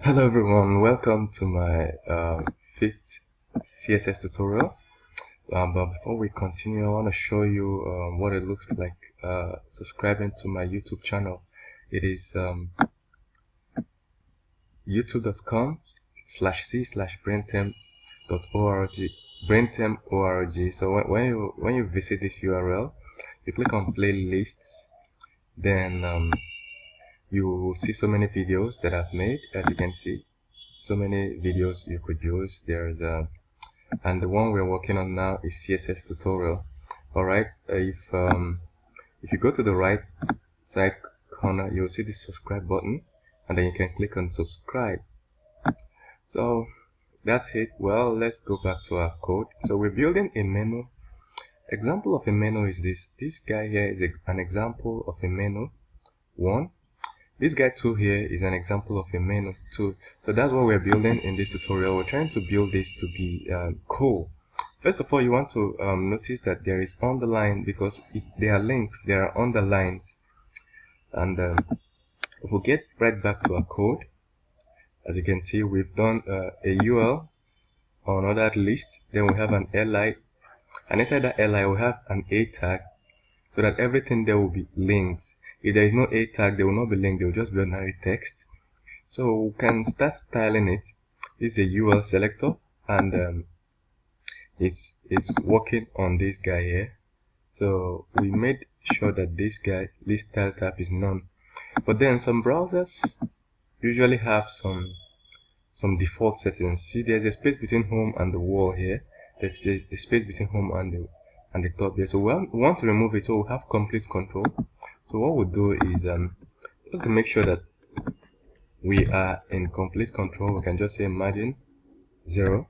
Hello everyone, welcome to my fifth CSS tutorial. But before we continue, I want to show you what it looks like subscribing to my YouTube channel. It is youtube.com/c/braintem.org. So when you visit this URL, you click on playlists, then you will see so many videos that I've made. As you can see, so many videos you could use. There's and the one we're working on now is CSS tutorial. All right, if you go to the right side corner, you'll see the subscribe button, and then you can click on subscribe. So that's it. Well, let's go back to our code. So we're building a menu. Example of a menu is this guy here is an example of a menu 1. This guy 2 here is an example of a menu 2. So that's what we're building in this tutorial. We're trying to build this to be cool. First of all, you want to notice that there is underline because there are links, there are underlines. And if we get right back to our code, as you can see, we've done a UL on ordered list. Then we have an li, and inside that li we have an a tag, so that everything there will be links. If there is no a tag, they will not be linked, they will just be ordinary text. So we can start styling it. This is a UL selector, and it's working on this guy here. So we made sure that this guy list style type is none. But then some browsers usually have some default settings. See, there's a space between home and the wall here. There's a space between home and the top here. So we want to remove it, so we have complete control. So what we'll do is just to make sure that we are in complete control, we can just say margin 0.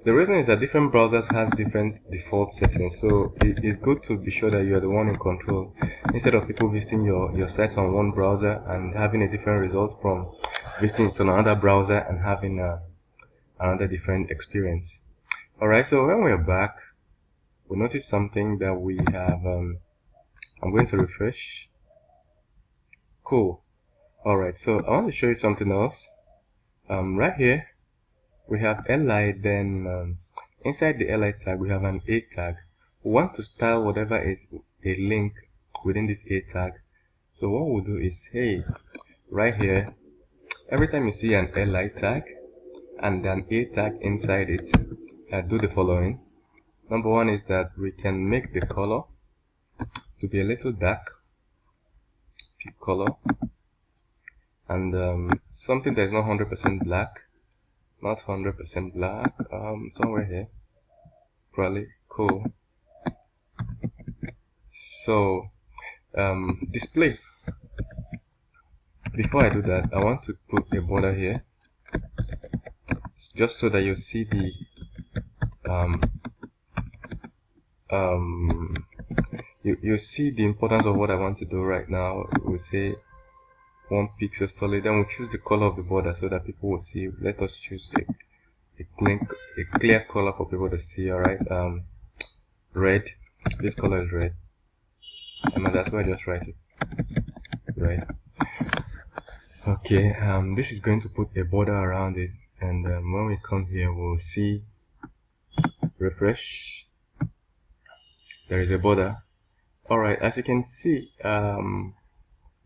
The reason is that different browsers has different default settings, so it is good to be sure that you are the one in control, instead of people visiting your site on one browser and having a different result from visiting it on another browser and having another different experience. Alright, so when we're back, we notice something that we have. I'm going to refresh. Cool. Alright, so I want to show you something else. Right here we have li, then inside the li tag we have an a tag. We want to style whatever is a link within this a tag. So what we'll do is, hey, right here, every time you see an li tag and an a tag inside it, do the following. Number one is that we can make the color to be a little dark, pick color, and something that is not 100% black, somewhere here, probably. Cool. So display. Before I do that, I want to put a border here, just so that you see the you see the importance of what I want to do right now. We'll say 1 pixel solid, then we'll choose the color of the border so that people will see. Let us choose a clear color for people to see. Alright, red. This color is red, and that's why I just write it red. Okay, this is going to put a border around it, and when we come here, we'll see, refresh, there is a border. Alright, as you can see,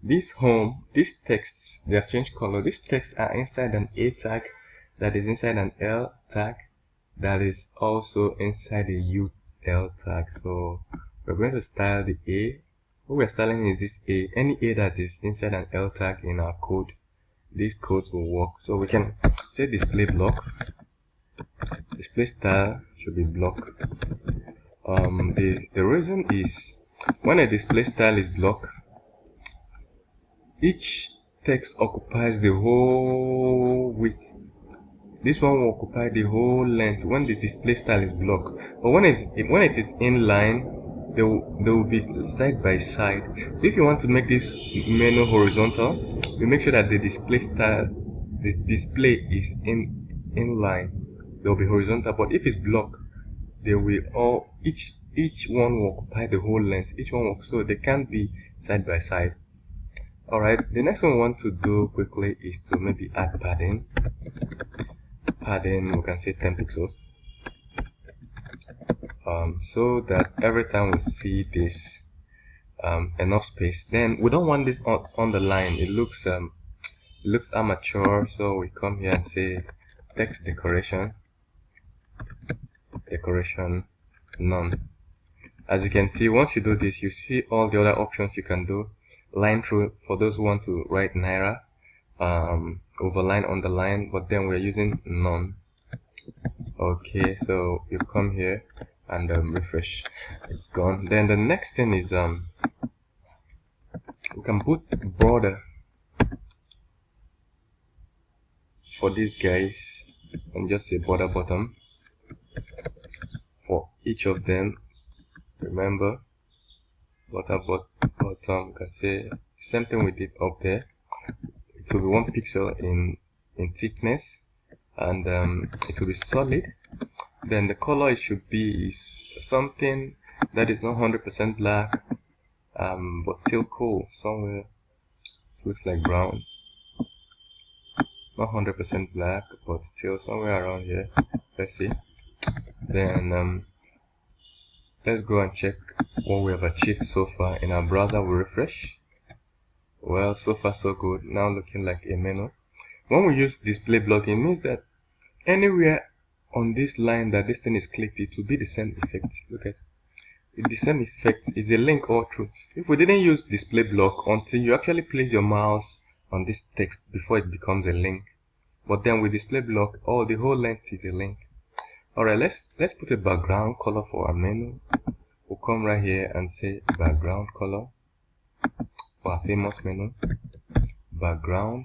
this home, these texts, they have changed color. These texts are inside an a tag that is inside an l tag that is also inside a ul tag. So we're going to style the a. What we're styling is this a. Any a that is inside an l tag in our code, these codes will work. So we can say display block. Display style should be block. The reason is, when a display style is block, each text occupies the whole width. This one will occupy the whole length when the display style is block. But when it is inline, they will be side by side. So if you want to make this menu horizontal, you make sure that the display style, the display is inline. They will be horizontal. But if it's block, they will all each one will occupy the whole length. Each one will, so they can't be side by side. Alright, the next thing we want to do quickly is to maybe add padding. We can say 10 pixels. So that every time we see this enough space, then we don't want this on the line. It looks amateur, so we come here and say text decoration none. As you can see, once you do this, you see all the other options you can do. Line through for those who want to write Naira, overline, underline, but then we're using none. Okay, so you come here and refresh. It's gone. Then the next thing is we can put border for these guys and just say border bottom for each of them. Remember, border bottom, can say the same thing we did up there. It will be 1 pixel in thickness, and it will be solid. Then the color it should be is something that is not 100% black, but still cool. Somewhere it looks like brown, not 100% black, but still somewhere around here. Let's see. Then let's go and check what we have achieved so far. In our browser, we refresh. Well, so far so good. Now looking like a menu. When we use display block, it means that anywhere on this line that this thing is clicked, it will be the same effect. Look at it. The same effect is a link all through. If we didn't use display block until you actually place your mouse on this text before it becomes a link, but then with display block, the whole length is a link. Alright, let's put a background color for our menu. We'll come right here and say background color for our famous menu. Background.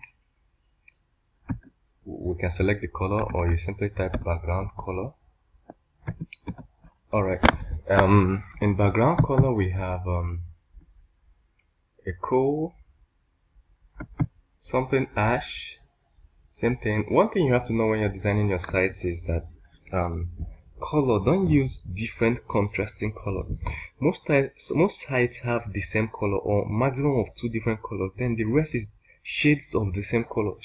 We can select the color, or you simply type background color. Alright, in background color we have a cool, something ash. Same thing. One thing you have to know when you're designing your sites is that color, don't use different contrasting color. Most sites have the same color or maximum of 2 different colors, then the rest is shades of the same color.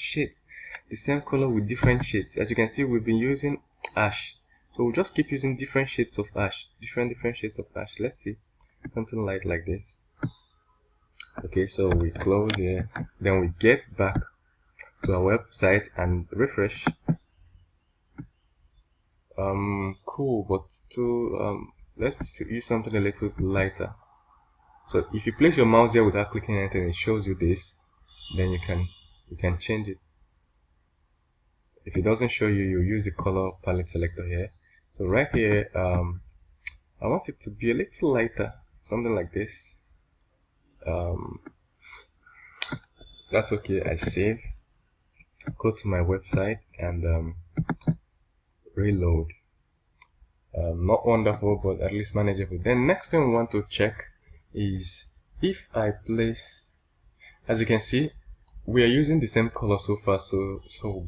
The same color with different shades. As you can see, we've been using ash, so we'll just keep using different shades of ash, different shades of ash. Let's see something light like this. Okay, so we close here, then we get back to our website and refresh. Cool, but let's use something a little lighter. So if you place your mouse here without clicking anything, it shows you this. Then you can change it. If it doesn't show you, you use the color palette selector here. So right here, I want it to be a little lighter, something like this. That's okay. I save, go to my website and reload. Not wonderful, but at least manageable. Then next thing we want to check is if I place, as you can see, we are using the same color so far, so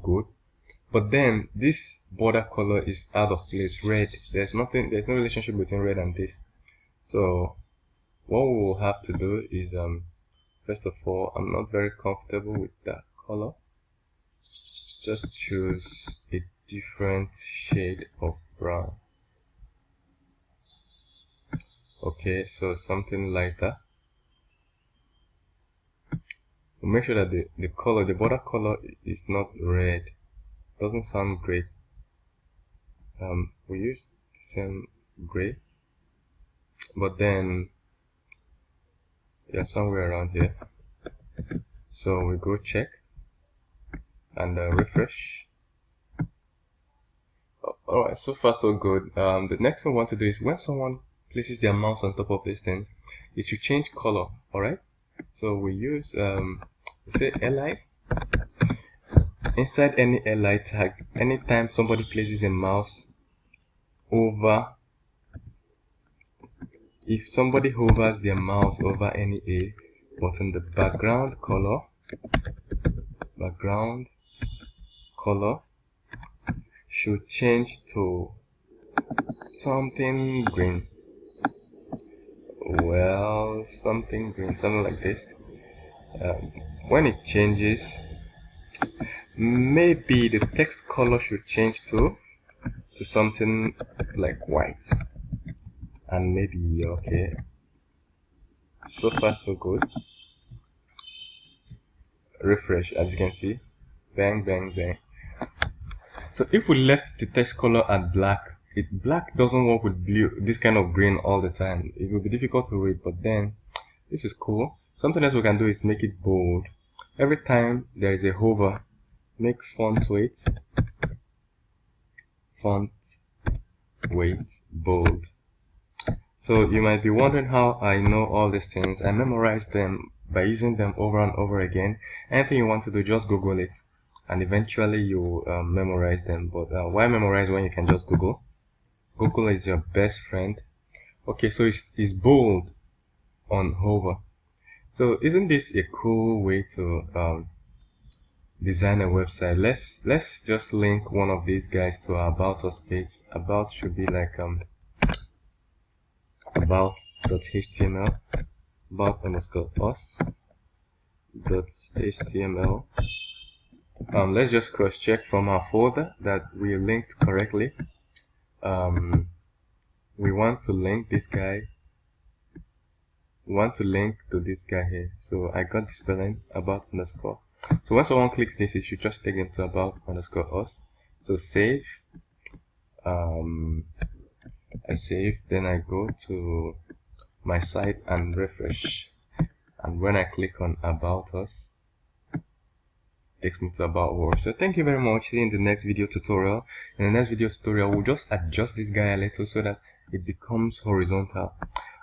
good. But then this border color is out of place, red. There's no relationship between red and this. So what we will have to do is first of all, I'm not very comfortable with that color. Just choose a different shade of brown. Okay, so something lighter. Make sure that the border color is not red. Doesn't sound great. We use the same gray, but then somewhere around here. So we go check and refresh. Alright, so far so good. The next thing we want to do is when someone places their mouse on top of this thing, it should change color. Alright, so we use say li. Inside any li tag, anytime somebody places a mouse over, if somebody hovers their mouse over any A button, the background color should change to something green. Well, something green, something like this. When it changes, maybe the text color should change to something like white, and maybe okay. So far so good. Refresh, as you can see, bang bang bang. So if we left the text color at black, black doesn't work with blue, this kind of green all the time. It will be difficult to read, but then this is cool. Something else we can do is make it bold. Every time there is a hover, make font weight bold. So you might be wondering how I know all these things. I memorize them by using them over and over again. Anything you want to do, just Google it, and eventually you memorize them. But why memorize when you can just Google? Google is your best friend. Okay, so it's bold on hover. So isn't this a cool way to design a website? Let's just link one of these guys to our About Us page. About should be like about.html, about_us.html. Let's just cross check from our folder that we linked correctly. We want to link this guy. We want to link to this guy here. So I got the spelling about_. So when someone clicks this, it should just take them to about_us. So save. I save, then I go to my site and refresh, and when I click on About Us, it takes me to About Us. So thank you very much. See you in the next video tutorial. In the next video tutorial, we'll just adjust this guy a little so that it becomes horizontal.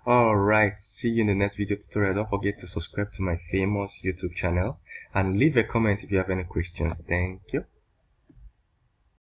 Alright, see you in the next video tutorial. Don't forget to subscribe to my famous YouTube channel and leave a comment if you have any questions. Thank you.